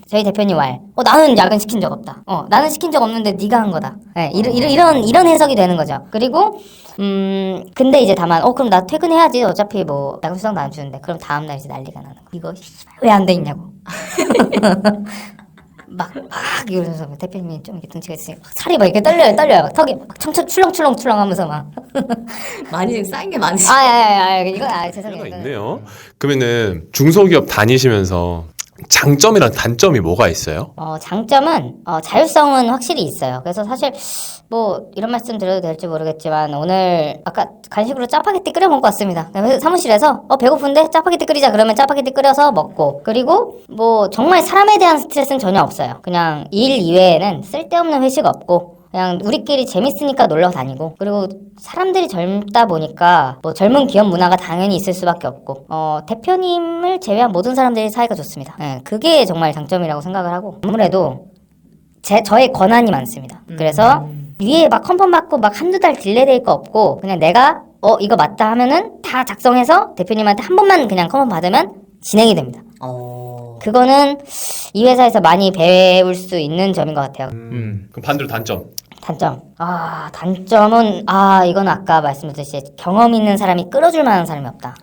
저희 대표님 나는 야근 시킨 적 없다. 나는 시킨 적 없는데 네가 한 거다. 네, 이런 해석이 되는 거죠. 그리고 근데 이제 다만 그럼 나 퇴근해야지. 어차피 뭐 야근 수당도 안 주는데. 그럼 다음날 이제 난리가 나는 거. 이거 왜 안 돼 있냐고. 막 이러면서 대표님이 좀 이렇게 등치가 있으니까 살이 막 이렇게 떨려요. 막 턱이 막 출렁출렁 하면서 막 많이 쌓인 게 많으시죠? 이거 죄송해요. 하나 있네요. 그러면은 중소기업 다니시면서 장점이랑 단점이 뭐가 있어요? 장점은 자율성은 확실히 있어요. 그래서 사실 뭐 이런 말씀 드려도 될지 모르겠지만 오늘 아까 간식으로 짜파게티 끓여 먹고 왔습니다. 사무실에서 배고픈데 짜파게티 끓이자 그러면 짜파게티 끓여서 먹고, 그리고 뭐 정말 사람에 대한 스트레스는 전혀 없어요. 그냥 일 이외에는 쓸데없는 회식 없고 그냥 우리끼리 재밌으니까 놀러 다니고, 그리고 사람들이 젊다 보니까 뭐 젊은 기업 문화가 당연히 있을 수밖에 없고 대표님을 제외한 모든 사람들이 사이가 좋습니다. 네, 그게 정말 장점이라고 생각을 하고, 아무래도 저의 권한이 많습니다. 그래서 위에 막 컨펌 받고 막 한두 달 딜레이될 거 없고 그냥 내가 이거 맞다 하면은 다 작성해서 대표님한테 한 번만 그냥 컨펌 받으면 진행이 됩니다. 그거는 이 회사에서 많이 배울 수 있는 점인 것 같아요. 그럼 반대로 단점. 단점은 이건 아까 말씀드렸듯이 경험 있는 사람이 끌어줄 만한 사람이 없다.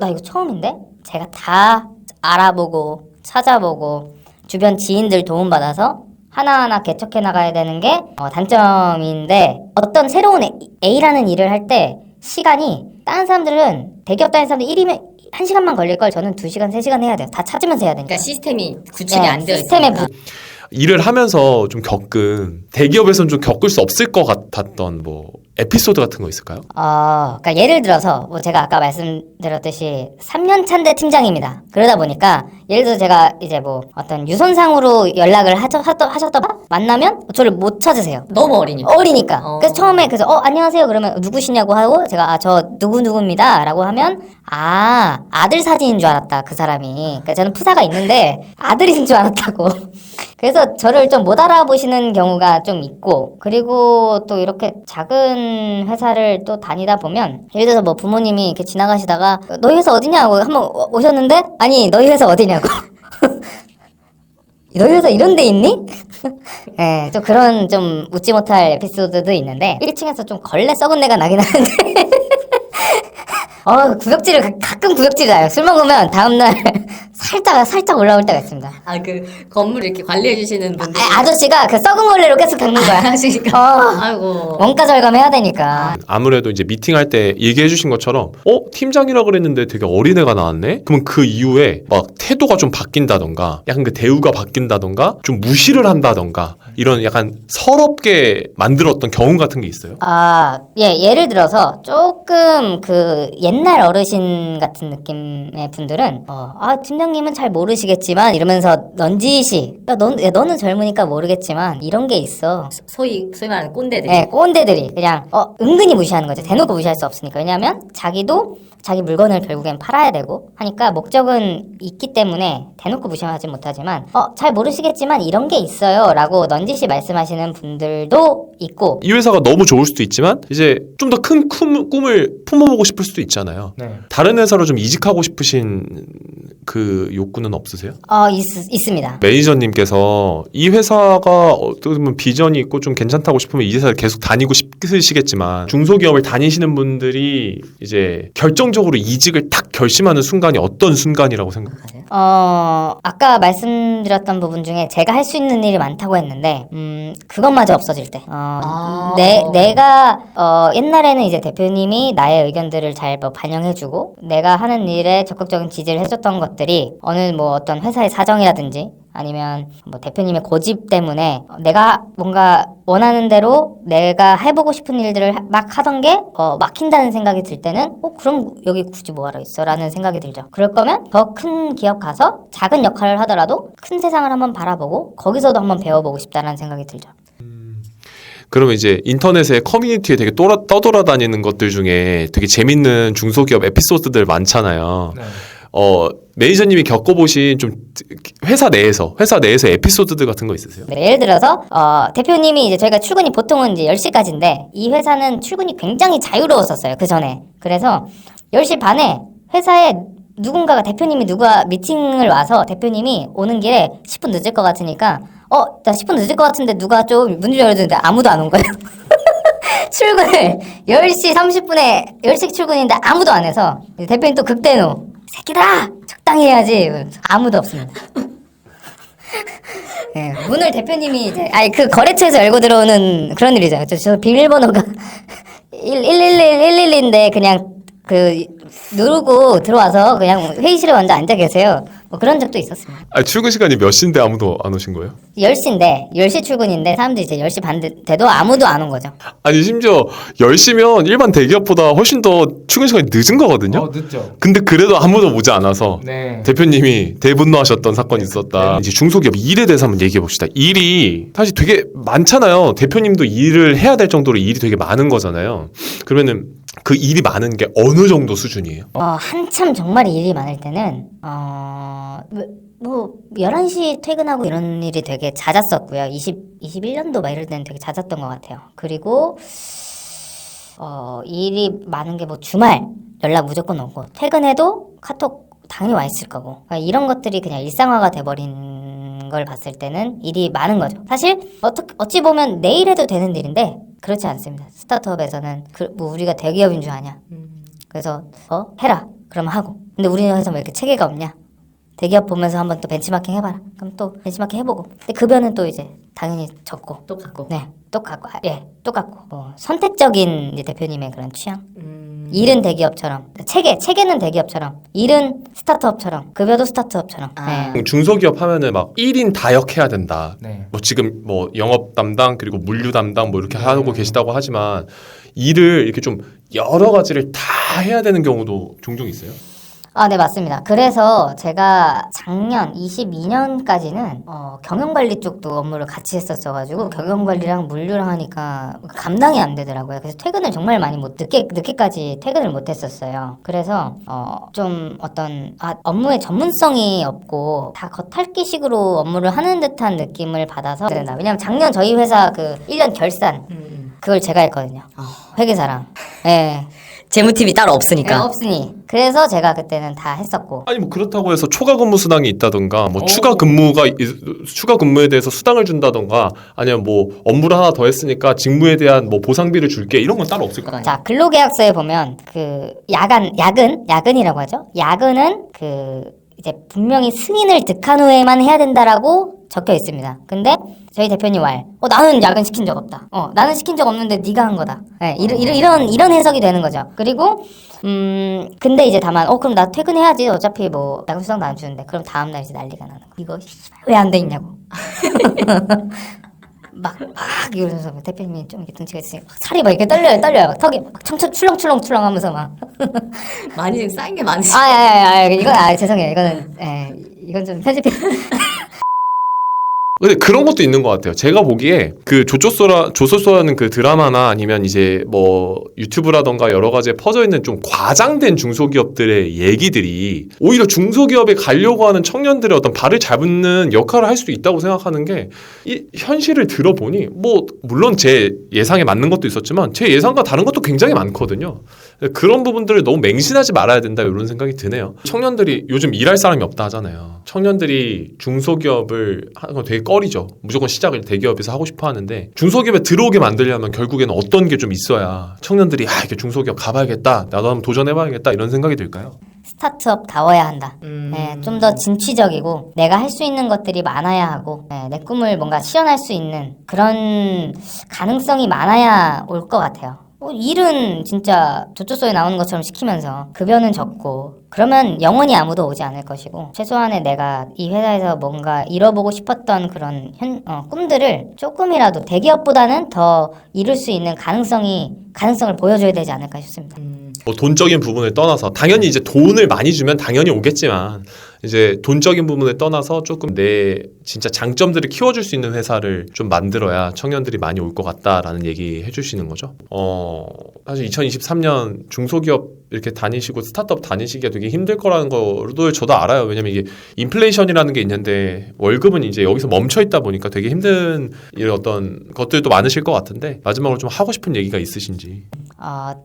나 이거 처음인데? 제가 다 알아보고 찾아보고 주변 지인들 도움받아서 하나하나 개척해 나가야 되는 게 단점인데, 어떤 새로운 A라는 일을 할 때 시간이 다른 사람들은 대기업 다니는 사람들 1이면 1시간만 걸릴 걸 저는 2시간, 3시간 해야 돼요. 다 찾으면서 해야 되니까. 그러니까 시스템이 구축이 안 되어 시스템에 있으니까. 일을 하면서 좀 겪은, 대기업에서는 좀 겪을 수 없을 것 같았던 뭐 에피소드 같은 거 있을까요? 그러니까 예를 들어서 뭐 제가 아까 말씀드렸듯이 3년 차인데 팀장입니다. 그러다 보니까 예를 들어서 제가 이제 뭐 어떤 유선상으로 연락을 하셨다 만나면 저를 못 찾으세요. 너무 어리니까. 그래서 처음에 안녕하세요 그러면 누구시냐고 하고 제가 저 누구누구입니다 라고 하면 아들 사진인 줄 알았다 그 사람이. 그러니까 저는 푸사가 있는데 아들인 줄 알았다고. 그래서 저를 좀 못 알아보시는 경우가 좀 있고, 그리고 또 이렇게 작은 회사를 또 다니다 보면 예를 들어서 뭐 부모님이 이렇게 지나가시다가 너희 회사 어디냐고 한번 오셨는데 아니 너희 회사 어디냐고 너희 회사 이런 데 있니? 네, 좀 그런 좀 웃지 못할 에피소드도 있는데 1층에서 좀 걸레 썩은 내가 나긴 하는데 가끔 구역질이 나요. 술 먹으면 다음날 살짝 올라올 때가 있습니다. 그 건물 이렇게 관리해 주시는 분들. 아저씨가 그 썩은 걸레로 계속 닦는 거야. 아이고. 원가 절감해야 되니까. 아무래도 이제 미팅할 때 얘기해 주신 것처럼 팀장이라 그랬는데 되게 어린애가 나왔네? 그러면 그 이후에 막 태도가 좀 바뀐다던가 약간 그 대우가 바뀐다던가 좀 무시를 한다던가 이런 약간 서럽게 만들었던 경험 같은 게 있어요? 예를 들어서 조금 그 옛날 어르신 같은 느낌의 분들은 팀장님은 잘 모르시겠지만 이러면서 넌지시 너는 젊으니까 모르겠지만 이런 게 있어. 소위 말하는 꼰대들. 네, 꼰대들이 그냥 은근히 무시하는 거죠. 대놓고 무시할 수 없으니까. 왜냐하면 자기도 자기 물건을 결국엔 팔아야 되고 하니까 목적은 있기 때문에 대놓고 무시하지 못하지만 잘 모르시겠지만 이런 게 있어요 라고 넌지시 말씀하시는 분들도 있고, 이 회사가 너무 좋을 수도 있지만 이제 좀 더 큰 꿈을 품어보고 싶을 수도 있잖아요. 네. 다른 회사로 좀 이직하고 싶으신 그 욕구는 없으세요? 있습니다. 매니저님께서 이 회사가 어떻게 보면 비전이 있고 좀 괜찮다고 싶으면 이 회사를 계속 다니고 싶으시겠지만 중소기업을 다니시는 분들이 이제 결정적으로 이직을 딱 결심하는 순간이 어떤 순간이라고 생각하세요? 아까 말씀드렸던 부분 중에 제가 할 수 있는 일이 많다고 했는데 그것마저 없어질 때 내가 옛날에는 이제 대표님이 나의 의견들을 잘 반영해주고 내가 하는 일에 적극적인 지지를 해줬던 것들이 어느 뭐 어떤 회사의 사정이라든지 아니면 뭐 대표님의 고집 때문에 내가 뭔가 원하는 대로 내가 해보고 싶은 일들을 막 하던 게 막힌다는 생각이 들 때는 그럼 여기 굳이 뭐하러 있어? 라는 생각이 들죠. 그럴 거면 더 큰 기업 가서 작은 역할을 하더라도 큰 세상을 한번 바라보고 거기서도 한번 배워보고 싶다는 생각이 들죠. 그러면 이제 인터넷에 커뮤니티에 되게 떠돌아다니는 것들 중에 되게 재밌는 중소기업 에피소드들 많잖아요. 네. 매니저님이 겪어보신 좀 회사 내에서 에피소드들 같은 거 있으세요? 네, 예를 들어서 대표님이 이제 저희가 출근이 보통은 이제 10시까지인데 이 회사는 출근이 굉장히 자유로웠었어요. 그 전에. 그래서 10시 반에 회사에 누군가가 대표님이 누가 미팅을 와서 대표님이 오는 길에 10분 늦을 것 같으니까 나 10분 늦을 것 같은데 누가 좀 문 좀 열어주는데 아무도 안 온 거예요. 출근을 10시 30분에 10시 출근인데 아무도 안 해서 대표님 또 극대노 새끼들아 적당히 해야지 아무도 없습니다. 네, 문을 대표님이 이제 그 거래처에서 열고 들어오는 그런 일이죠. 저 비밀번호가 111인데 그냥 누르고 들어와서 그냥 회의실에 먼저 앉아 계세요. 뭐 그런 적도 있었습니다. 출근 시간이 몇 시인데 아무도 안 오신 거예요? 10시인데 10시 출근인데 사람들이 이제 10시 반 돼도 아무도 안 온 거죠. 아니 심지어 10시면 일반 대기업보다 훨씬 더 출근 시간이 늦은 거거든요. 늦죠. 근데 그래도 아무도 오지 않아서 네. 대표님이 대분노하셨던 사건이 있었다. 이제 중소기업 일에 대해서 한번 얘기해 봅시다. 일이 사실 되게 많잖아요. 대표님도 일을 해야 될 정도로 일이 되게 많은 거잖아요. 그러면은 그 일이 많은 게 어느 정도 수준이에요? 한참 정말 일이 많을 때는 11시 퇴근하고 이런 일이 되게 잦았었고요. 21년도 막 이럴 때는 되게 잦았던 것 같아요. 그리고 일이 많은 게 뭐 주말 연락 무조건 오고 퇴근해도 카톡 당연히 와 있을 거고 그러니까 이런 것들이 그냥 일상화가 돼버린 걸 봤을 때는 일이 많은 거죠. 사실 어찌 보면 내일 해도 되는 일인데 그렇지 않습니다. 스타트업에서는 뭐 우리가 대기업인 줄 아냐. 그래서 해라. 그러면 하고. 근데 우리 회사 왜 이렇게 체계가 없냐. 대기업 보면서 한번 또 벤치마킹 해봐라. 그럼 또 벤치마킹 해보고. 근데 급여는 또 이제 당연히 적고. 똑같고. 네, 똑같고. 똑같고. 선택적인 이제 대표님의 그런 취향. 일은 대기업처럼, 체계는 대기업처럼, 일은 스타트업처럼, 급여도 스타트업처럼. 네. 중소기업 하면은 막 1인 다역 해야 된다. 네. 뭐 지금 뭐 영업 담당 그리고 물류 담당 뭐 이렇게 하고 계시다고 하지만 일을 이렇게 좀 여러 가지를 다 해야 되는 경우도 종종 있어요. 네, 맞습니다. 그래서 제가 작년 22년까지는 경영관리 쪽도 업무를 같이 했었어가지고 경영관리랑 물류랑 하니까 감당이 안 되더라고요. 그래서 퇴근을 정말 많이 늦게까지 퇴근을 못 했었어요. 그래서 좀 어떤 업무의 전문성이 없고 다 겉핥기식으로 업무를 하는 듯한 느낌을 받아서 왜냐면 작년 저희 회사 그 1년 결산 그걸 제가 했거든요. 회계사랑. 네. 재무팀이 따로 없으니까. 없으니. 그래서 제가 그때는 다 했었고. 아니 뭐 그렇다고 해서 초과 근무 수당이 있다던가 뭐 추가 근무에 대해서 수당을 준다던가 아니면 뭐 업무를 하나 더 했으니까 직무에 대한 뭐 보상비를 줄게 이런 건 따로 없을 거예요. 자, 근로계약서에 보면 그 야근이라고 하죠. 야근은 이제 분명히 승인을 득한 후에만 해야 된다라고 적혀 있습니다. 근데 저희 대표님 나는 야근 시킨 적 없다. 나는 시킨 적 없는데 네가 한 거다. 네, 이런 해석이 되는 거죠. 그리고 근데 이제 다만 그럼 나 퇴근해야지. 어차피 뭐 야근 수당도 안 주는데. 그럼 다음 날 이제 난리가 나는 거. 이거 왜 안 돼 있냐고. 막 이러면서 대표님이 좀 이렇게 등치가 있으니까 살이 막 이렇게 떨려요. 막 턱이 막 출렁출렁 하면서 막. 많이 지금 쌓인 게 많으시죠? 이건 죄송해요. 이건 좀 편집해. 근데 그런 것도 있는 것 같아요. 제가 보기에 그 조소소라는 그 드라마나 아니면 이제 뭐 유튜브라던가 여러 가지에 퍼져 있는 좀 과장된 중소기업들의 얘기들이 오히려 중소기업에 가려고 하는 청년들의 어떤 발을 잡는 역할을 할 수도 있다고 생각하는 게 이 현실을 들어보니 뭐 물론 제 예상에 맞는 것도 있었지만 제 예상과 다른 것도 굉장히 많거든요. 그런 부분들을 너무 맹신하지 말아야 된다 이런 생각이 드네요. 청년들이 요즘 일할 사람이 없다 하잖아요. 청년들이 중소기업을 하는 건 되게 꺼리죠. 무조건 시작을 대기업에서 하고 싶어 하는데 중소기업에 들어오게 만들려면 결국에는 어떤 게 좀 있어야 청년들이 이렇게 중소기업 가봐야겠다. 나도 한번 도전해봐야겠다 이런 생각이 들까요? 스타트업다워야 한다. 네, 좀 더 진취적이고 내가 할 수 있는 것들이 많아야 하고 내 꿈을 뭔가 실현할 수 있는 그런 가능성이 많아야 올 것 같아요. 일은 진짜 조조소에 나오는 것처럼 시키면서 급여는 적고 그러면 영원히 아무도 오지 않을 것이고 최소한의 내가 이 회사에서 뭔가 이뤄보고 싶었던 그런 꿈들을 조금이라도 대기업보다는 더 이룰 수 있는 가능성을 보여줘야 되지 않을까 싶습니다. 뭐 돈적인 부분을 떠나서 당연히 이제 돈을 많이 주면 당연히 오겠지만 이제 돈적인 부분을 떠나서 조금 내 진짜 장점들을 키워줄 수 있는 회사를 좀 만들어야 청년들이 많이 올 것 같다라는 얘기 해주시는 거죠. 사실 2023년 중소기업 이렇게 다니시고 스타트업 다니시기가 되게 힘들 거라는 거를 저도 알아요. 왜냐면 이게 인플레이션이라는 게 있는데 월급은 이제 여기서 멈춰 있다 보니까 되게 힘든 이런 어떤 것들도 많으실 것 같은데 마지막으로 좀 하고 싶은 얘기가 있으신지.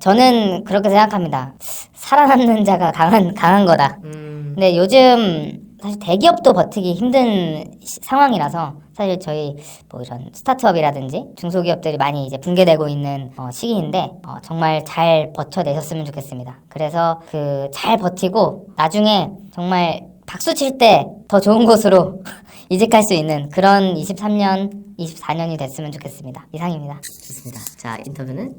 저는 그렇게 생각합니다. 살아남는 자가 강한 거다. 근데 요즘 사실 대기업도 버티기 힘든 상황이라서 사실 저희 뭐 이런 스타트업이라든지 중소기업들이 많이 이제 붕괴되고 있는 시기인데 정말 잘 버텨내셨으면 좋겠습니다. 그래서 그 잘 버티고 나중에 정말 박수 칠 때 더 좋은 곳으로 이직할 수 있는 그런 23년, 24년이 됐으면 좋겠습니다. 이상입니다. 좋습니다. 자, 인터뷰는